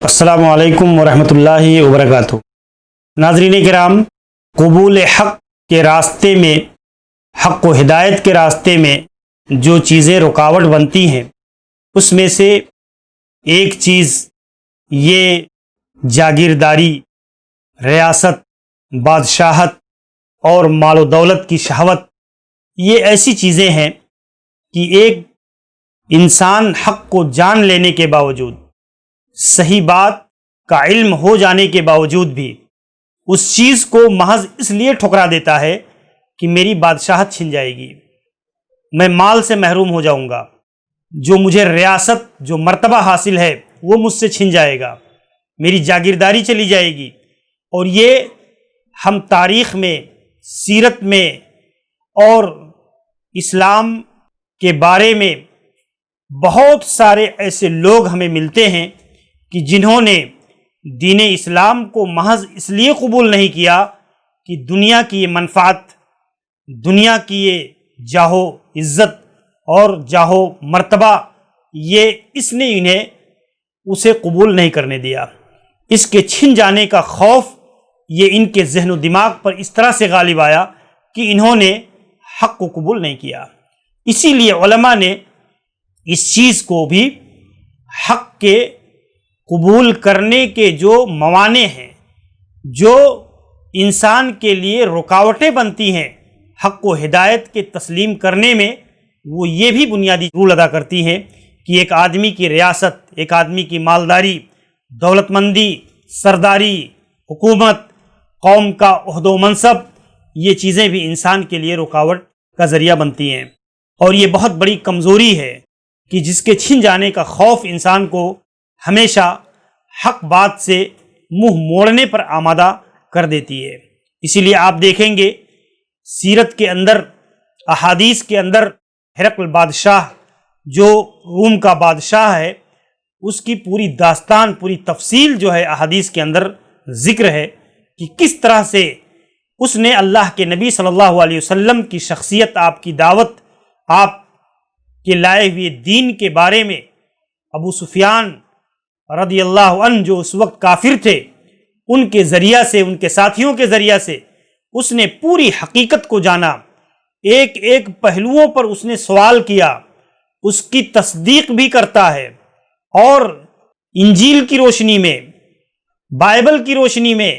السلام علیکم ورحمۃ اللہ وبرکاتہ۔ ناظرین کرام، قبول حق کے راستے میں، حق و ہدایت کے راستے میں جو چیزیں رکاوٹ بنتی ہیں اس میں سے ایک چیز یہ جاگیرداری، ریاست، بادشاہت اور مال و دولت کی شہوت، یہ ایسی چیزیں ہیں کہ ایک انسان حق کو جان لینے کے باوجود، صحیح بات کا علم ہو جانے کے باوجود بھی اس چیز کو محض اس لیے ٹھکرا دیتا ہے کہ میری بادشاہت چھن جائے گی، میں مال سے محروم ہو جاؤں گا، جو مجھے ریاست، جو مرتبہ حاصل ہے وہ مجھ سے چھن جائے گا، میری جاگیرداری چلی جائے گی۔ اور یہ ہم تاریخ میں، سیرت میں اور اسلام کے بارے میں بہت سارے ایسے لوگ ہمیں ملتے ہیں کہ جنہوں نے دین اسلام کو محض اس لیے قبول نہیں کیا کہ دنیا کی یہ منفعت، دنیا کی یہ جاہ و عزت اور جاہ و مرتبہ، یہ اس نے انہیں اسے قبول نہیں کرنے دیا۔ اس کے چھن جانے کا خوف یہ ان کے ذہن و دماغ پر اس طرح سے غالب آیا کہ انہوں نے حق کو قبول نہیں کیا۔ اسی لیے علماء نے اس چیز کو بھی حق کے قبول کرنے کے جو موانع ہیں، جو انسان کے لیے رکاوٹیں بنتی ہیں حق و ہدایت کے تسلیم کرنے میں، وہ یہ بھی بنیادی رول ادا کرتی ہیں کہ ایک آدمی کی ریاست، ایک آدمی کی مالداری، دولت مندی، سرداری، حکومت، قوم کا عہد و منصب، یہ چیزیں بھی انسان کے لیے رکاوٹ کا ذریعہ بنتی ہیں۔ اور یہ بہت بڑی کمزوری ہے کہ جس کے چھن جانے کا خوف انسان کو ہمیشہ حق بات سے منہ موڑنے پر آمادہ کر دیتی ہے۔ اسی لیے آپ دیکھیں گے سیرت کے اندر، احادیث کے اندر، ہرقل بادشاہ جو روم کا بادشاہ ہے، اس کی پوری داستان، پوری تفصیل جو ہے احادیث کے اندر ذکر ہے کہ کس طرح سے اس نے اللہ کے نبی صلی اللہ علیہ وسلم کی شخصیت، آپ کی دعوت، آپ کے لائے ہوئے دین کے بارے میں ابو سفیان رضی اللہ عنہ جو اس وقت کافر تھے، ان کے ذریعہ سے، ان کے ساتھیوں کے ذریعہ سے اس نے پوری حقیقت کو جانا، ایک ایک پہلوؤں پر اس نے سوال کیا، اس کی تصدیق بھی کرتا ہے، اور انجیل کی روشنی میں، بائبل کی روشنی میں،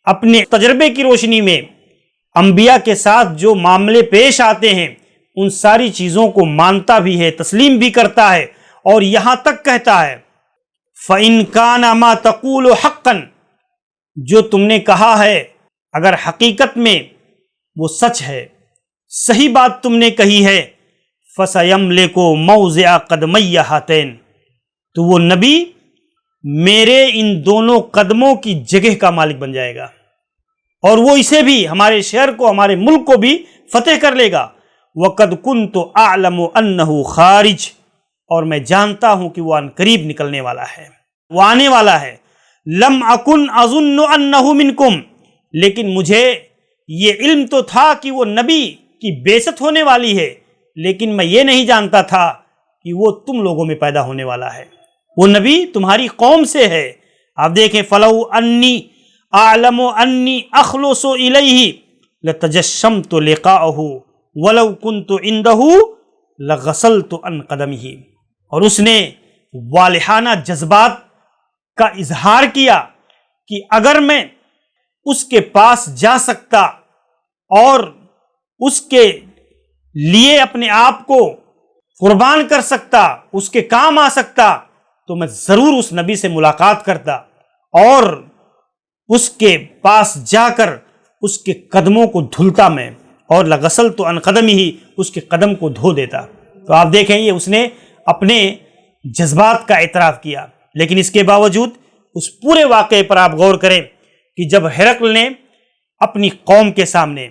اپنے تجربے کی روشنی میں انبیاء کے ساتھ جو معاملے پیش آتے ہیں ان ساری چیزوں کو مانتا بھی ہے، تسلیم بھی کرتا ہے، اور یہاں تک کہتا ہے فَإِن كَانَ مَا تَقُولُ حَقًّا، جو تم نے کہا ہے اگر حقیقت میں وہ سچ ہے، صحیح بات تم نے کہی ہے، فَسَيَمْلِكُ مَوْضِعَ قَدْمَيَّ هَاتَيْنِ، تو وہ نبی میرے ان دونوں قدموں کی جگہ کا مالک بن جائے گا، اور وہ اسے بھی، ہمارے شہر کو، ہمارے ملک کو بھی فتح کر لے گا۔ وَقَدْ كُنْتُ أَعْلَمُ أَنَّهُ خَارِجٌ، اور میں جانتا ہوں کہ وہ عن قریب نکلنے والا ہے، وہ آنے والا ہے۔ لَمْ أَكُنْ أَظُنُّ أَنَّهُ مِنْكُمْ، لیکن مجھے یہ علم تو تھا کہ وہ نبی کی بعثت ہونے والی ہے، لیکن میں یہ نہیں جانتا تھا کہ وہ تم لوگوں میں پیدا ہونے والا ہے، وہ نبی تمہاری قوم سے ہے۔ آپ دیکھیں فَلَوْ أَنِّي أَعْلَمُ أَنِّي أَخْلُصُ إِلَيْهِ لَتَجَشَّمْتُ لِقَاءَهُ وَلَوْ كُنْتُ عِنْدَهُ لَغَسَلْتُ عَنْ قَدَمِهِ، اور اس نے والہانہ جذبات کا اظہار کیا کہ اگر میں اس کے پاس جا سکتا اور اس کے لیے اپنے آپ کو قربان کر سکتا، اس کے کام آ سکتا، تو میں ضرور اس نبی سے ملاقات کرتا اور اس کے پاس جا کر اس کے قدموں کو دھلتا میں، اور لغسلت عن قدمہ، اس کے قدم کو دھو دیتا۔ تو آپ دیکھیں یہ اس نے اپنے جذبات کا اعتراف کیا، لیکن اس کے باوجود اس پورے واقعے پر آپ غور کریں کہ جب ہرقل نے اپنی قوم کے سامنے،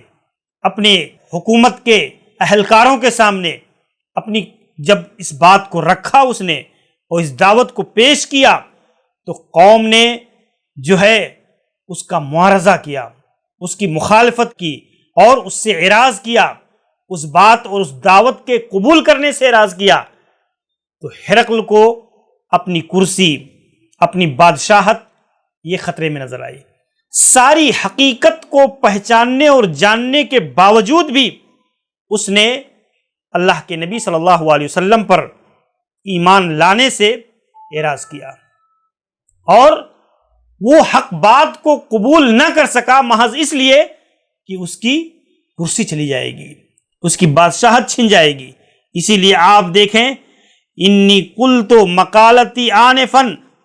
اپنے حکومت کے اہلکاروں کے سامنے جب اس بات کو رکھا اس نے اور اس دعوت کو پیش کیا، تو قوم نے جو ہے اس کا معارضہ کیا، اس کی مخالفت کی اور اس سے اعراض کیا، اس بات اور اس دعوت کے قبول کرنے سے اعراض کیا۔ تو ہرقل کو اپنی کرسی، اپنی بادشاہت یہ خطرے میں نظر آئی۔ ساری حقیقت کو پہچاننے اور جاننے کے باوجود بھی اس نے اللہ کے نبی صلی اللہ علیہ وسلم پر ایمان لانے سے اعراض کیا، اور وہ حق بات کو قبول نہ کر سکا محض اس لیے کہ اس کی کرسی چلی جائے گی، اس کی بادشاہت چھن جائے گی۔ اسی لیے آپ دیکھیں، انی قلت مقالتی آنفا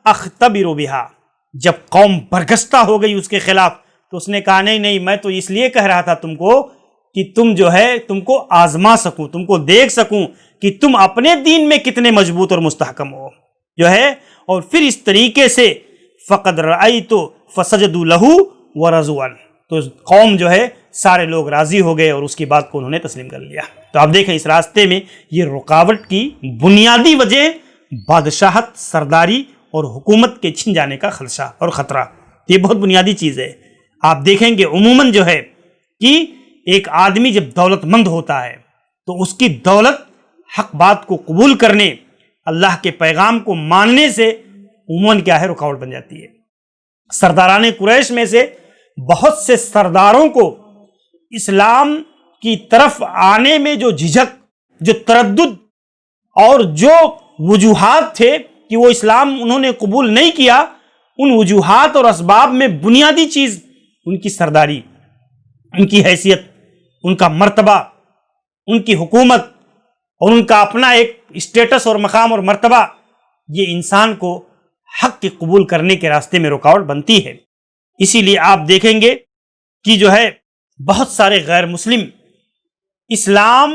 اختبر بہا، جب قوم برگشتہ ہو گئی اس کے خلاف تو اس نے کہا نہیں میں تو اس لیے کہہ رہا تھا تم کو کہ تم جو ہے تم کو آزما سکوں، تم کو دیکھ سکوں کہ تم اپنے دین میں کتنے مضبوط اور مستحکم ہو جو ہے۔ اور پھر اس طریقے سے فقد رأیت فسجدوا لہ ورضوا، تو قوم جو ہے سارے لوگ راضی ہو گئے اور اس کی بات کو انہوں نے تسلیم کر لیا۔ تو آپ دیکھیں اس راستے میں یہ رکاوٹ کی بنیادی وجہ بادشاہت، سرداری اور حکومت کے چھن جانے کا خدشہ اور خطرہ، یہ بہت بنیادی چیز ہے۔ آپ دیکھیں کہ عموماً جو ہے کہ ایک آدمی جب دولت مند ہوتا ہے تو اس کی دولت حق بات کو قبول کرنے، اللہ کے پیغام کو ماننے سے عموماً کیا ہے، رکاوٹ بن جاتی ہے۔ سرداران قریش میں سے بہت سے سرداروں کو اسلام کی طرف آنے میں جو جھجک، جو تردد اور جو وجوہات تھے کہ وہ اسلام انہوں نے قبول نہیں کیا، ان وجوہات اور اسباب میں بنیادی چیز ان کی سرداری، ان کی حیثیت، ان کا مرتبہ، ان کی حکومت اور ان کا اپنا ایک اسٹیٹس اور مقام اور مرتبہ، یہ انسان کو حق کے قبول کرنے کے راستے میں رکاوٹ بنتی ہے۔ اسی لیے آپ دیکھیں گے کہ جو ہے بہت سارے غیر مسلم اسلام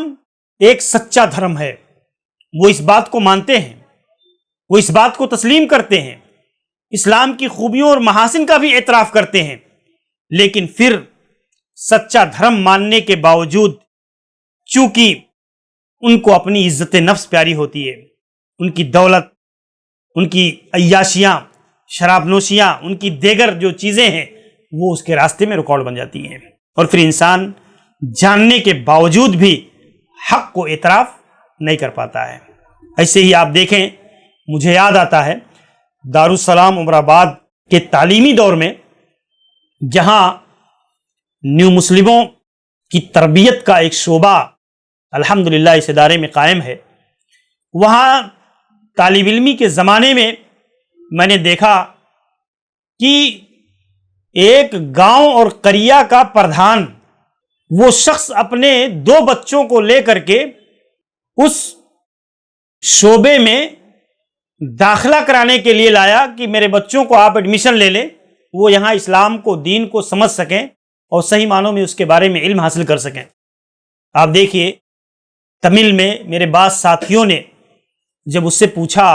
ایک سچا دھرم ہے، وہ اس بات کو مانتے ہیں، وہ اس بات کو تسلیم کرتے ہیں، اسلام کی خوبیوں اور محاسن کا بھی اعتراف کرتے ہیں، لیکن پھر سچا دھرم ماننے کے باوجود چونکہ ان کو اپنی عزت نفس پیاری ہوتی ہے، ان کی دولت، ان کی عیاشیاں، شراب نوشیاں، ان کی دیگر جو چیزیں ہیں وہ اس کے راستے میں رکاوٹ بن جاتی ہیں، اور پھر انسان جاننے کے باوجود بھی حق کو اعتراف نہیں کر پاتا ہے۔ ایسے ہی آپ دیکھیں، مجھے یاد آتا ہے دارالسلام عمر آباد کے تعلیمی دور میں، جہاں نیو مسلموں کی تربیت کا ایک شعبہ الحمدللہ اس ادارے میں قائم ہے، وہاں طالب علمی کے زمانے میں میں نے دیکھا کہ ایک گاؤں اور قریہ کا پردھان، وہ شخص اپنے 2 بچوں کو لے کر کے اس شعبے میں داخلہ کرانے کے لیے لایا کہ میرے بچوں کو آپ ایڈمیشن لے لیں، وہ یہاں اسلام کو، دین کو سمجھ سکیں اور صحیح معنوں میں اس کے بارے میں علم حاصل کر سکیں۔ آپ دیکھیے تمل میں میرے بعض ساتھیوں نے جب اس سے پوچھا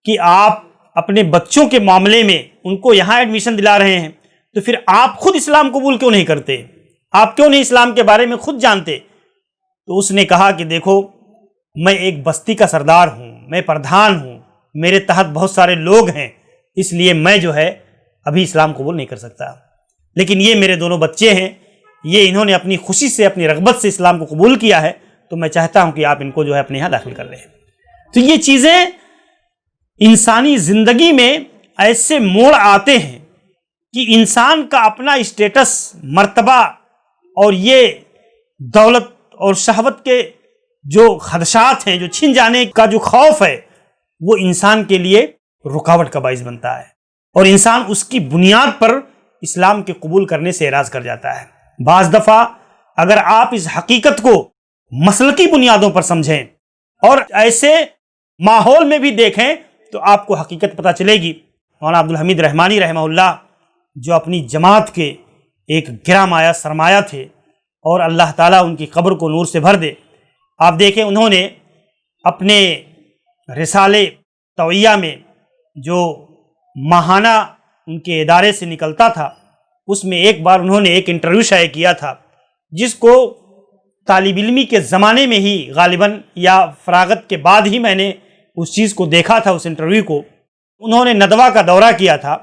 کہ آپ اپنے بچوں کے معاملے میں ان کو یہاں ایڈمیشن دلا رہے ہیں تو پھر آپ خود اسلام قبول کیوں نہیں کرتے، آپ کیوں نہیں اسلام کے بارے میں خود جانتے؟ تو اس نے کہا کہ دیکھو، میں ایک بستی کا سردار ہوں، میں پردھان ہوں، میرے تحت بہت سارے لوگ ہیں، اس لیے میں جو ہے ابھی اسلام قبول نہیں کر سکتا، لیکن یہ میرے دونوں بچے ہیں، یہ انہوں نے اپنی خوشی سے، اپنی رغبت سے اسلام کو قبول کیا ہے، تو میں چاہتا ہوں کہ آپ ان کو جو ہے اپنے یہاں داخل کر لیں۔ تو یہ چیزیں انسانی زندگی میں ایسے موڑ آتے ہیں کہ انسان کا اپنا اسٹیٹس، مرتبہ اور یہ دولت اور شہوت کے جو خدشات ہیں، جو چھن جانے کا جو خوف ہے، وہ انسان کے لیے رکاوٹ کا باعث بنتا ہے، اور انسان اس کی بنیاد پر اسلام کے قبول کرنے سے اعراض کر جاتا ہے۔ بعض دفعہ اگر آپ اس حقیقت کو مسلکی بنیادوں پر سمجھیں اور ایسے ماحول میں بھی دیکھیں تو آپ کو حقیقت پتہ چلے گی۔ مولانا عبدالحمید رحمانی رحمہ اللہ، جو اپنی جماعت کے ایک گرامایا سرمایہ تھے، اور اللہ تعالیٰ ان کی قبر کو نور سے بھر دے، آپ دیکھیں انہوں نے اپنے رسالے توعیہ میں جو ماہانہ ان کے ادارے سے نکلتا تھا، اس میں ایک بار انہوں نے ایک انٹرویو شائع کیا تھا، جس کو طالب علمی کے زمانے میں ہی غالباً یا فراغت کے بعد ہی میں نے اس چیز کو دیکھا تھا، اس انٹرویو کو۔ انہوں نے ندوہ کا دورہ کیا تھا،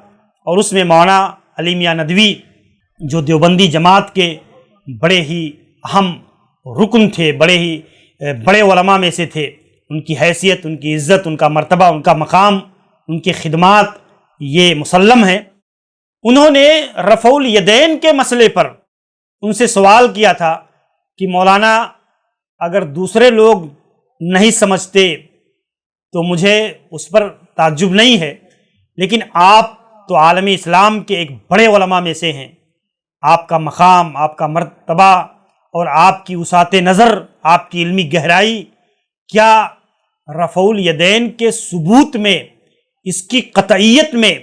اور اس میں مولانا علی میاں ندوی، جو دیوبندی جماعت کے بڑے ہی اہم رکن تھے، بڑے علماء میں سے تھے، ان کی حیثیت، ان کی عزت، ان کا مرتبہ، ان کا مقام، ان کی خدمات یہ مسلم ہے۔ انہوں نے رفع الیدین کے مسئلے پر ان سے سوال کیا تھا کہ مولانا اگر دوسرے لوگ نہیں سمجھتے تو مجھے اس پر تعجب نہیں ہے، لیکن آپ تو عالم اسلام کے ایک بڑے علماء میں سے ہیں، آپ کا مقام، آپ کا مرتبہ اور آپ کی وسعت نظر، آپ کی علمی گہرائی، کیا رفع الیدین کے ثبوت میں، اس کی قطعیت میں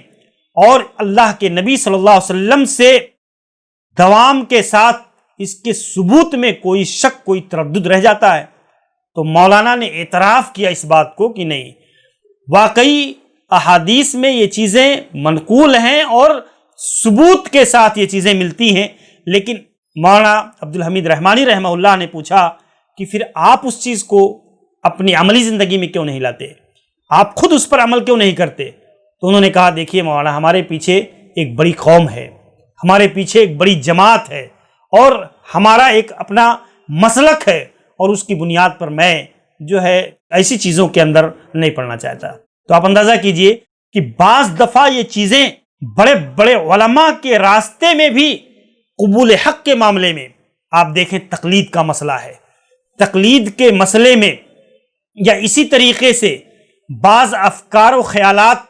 اور اللہ کے نبی صلی اللہ علیہ وسلم سے دوام کے ساتھ اس کے ثبوت میں کوئی شک، کوئی تردد رہ جاتا ہے؟ تو مولانا نے اعتراف کیا اس بات کو کہ نہیں، واقعی احادیث میں یہ چیزیں منقول ہیں اور ثبوت کے ساتھ یہ چیزیں ملتی ہیں، لیکن مولانا عبدالحمید رحمانی رحمہ اللہ نے پوچھا کہ پھر آپ اس چیز کو اپنی عملی زندگی میں کیوں نہیں لاتے، آپ خود اس پر عمل کیوں نہیں کرتے؟ تو انہوں نے کہا دیکھیے مولانا، ہمارے پیچھے ایک بڑی قوم ہے، ہمارے پیچھے ایک بڑی جماعت ہے اور ہمارا ایک اپنا مسلک ہے، اور اس کی بنیاد پر میں جو ہے ایسی چیزوں کے اندر نہیں پڑنا چاہتا۔ تو آپ اندازہ کیجئے کہ بعض دفعہ یہ چیزیں بڑے بڑے علماء کے راستے میں بھی قبول حق کے معاملے میں آپ دیکھیں تقلید کا مسئلہ ہے، تقلید کے مسئلے میں یا اسی طریقے سے بعض افکار و خیالات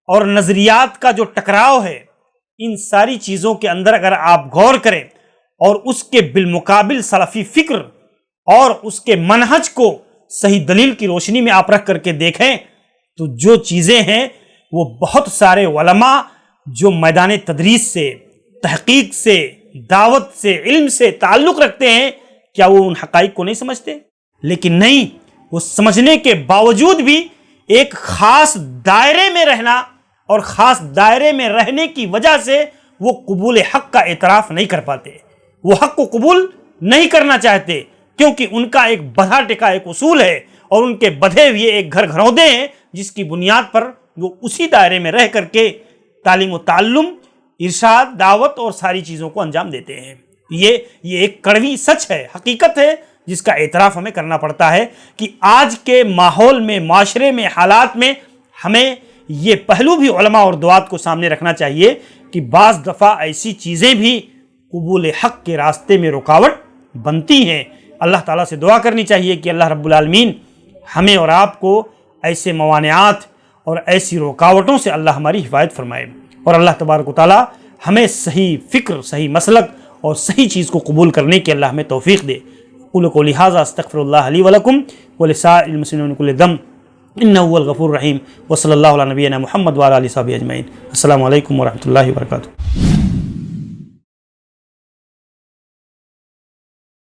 اور نظریات کا جو ٹکراؤ ہے، ان ساری چیزوں کے اندر اگر آپ غور کریں اور اس کے بالمقابل سلفی فکر اور اس کے منہج کو صحیح دلیل کی روشنی میں آپ رکھ کر کے دیکھیں تو جو چیزیں ہیں وہ بہت سارے علماء جو میدان تدریس سے، تحقیق سے، دعوت سے، علم سے تعلق رکھتے ہیں، کیا وہ ان حقائق کو نہیں سمجھتے؟ لیکن نہیں، وہ سمجھنے کے باوجود بھی ایک خاص دائرے میں رہنا اور خاص دائرے میں رہنے کی وجہ سے وہ قبول حق کا اعتراف نہیں کر پاتے، وہ حق کو قبول نہیں کرنا چاہتے، کیونکہ ان کا ایک بدھا ٹکا ایک اصول ہے اور ان کے بدھے ہوئے ایک گھر گھرودے ہیں جس کی بنیاد پر وہ اسی دائرے میں رہ کر کے تعلیم و تعلم، ارشاد، دعوت اور ساری چیزوں کو انجام دیتے ہیں۔ یہ ایک کڑوی سچ ہے، حقیقت ہے، جس کا اعتراف ہمیں کرنا پڑتا ہے کہ آج کے ماحول میں، معاشرے میں، حالات میں ہمیں یہ پہلو بھی علماء اور دعات کو سامنے رکھنا چاہیے کہ بعض دفعہ ایسی چیزیں بھی قبول حق کے راستے میں رکاوٹ بنتی ہیں۔ اللہ تعالیٰ سے دعا کرنی چاہیے کہ اللہ رب العالمین ہمیں اور آپ کو ایسے موانعات اور ایسی رکاوٹوں سے اللہ ہماری حفاظت فرمائے، اور اللہ تبارک و تعالیٰ ہمیں صحیح فکر، صحیح مسلک اور صحیح چیز کو قبول کرنے کی اللہ ہمیں توفیق دے۔ اقول قولی ھذا استغفر اللہ لی ولکم ولسائر المسلمین من کل ذنب انہ هو الغفور الرحیم، وصلی اللہ علی نبینا محمد وعلی آلہ وصحبہ اجمعین۔ السلام علیکم ورحمۃ اللہ وبرکاتہ۔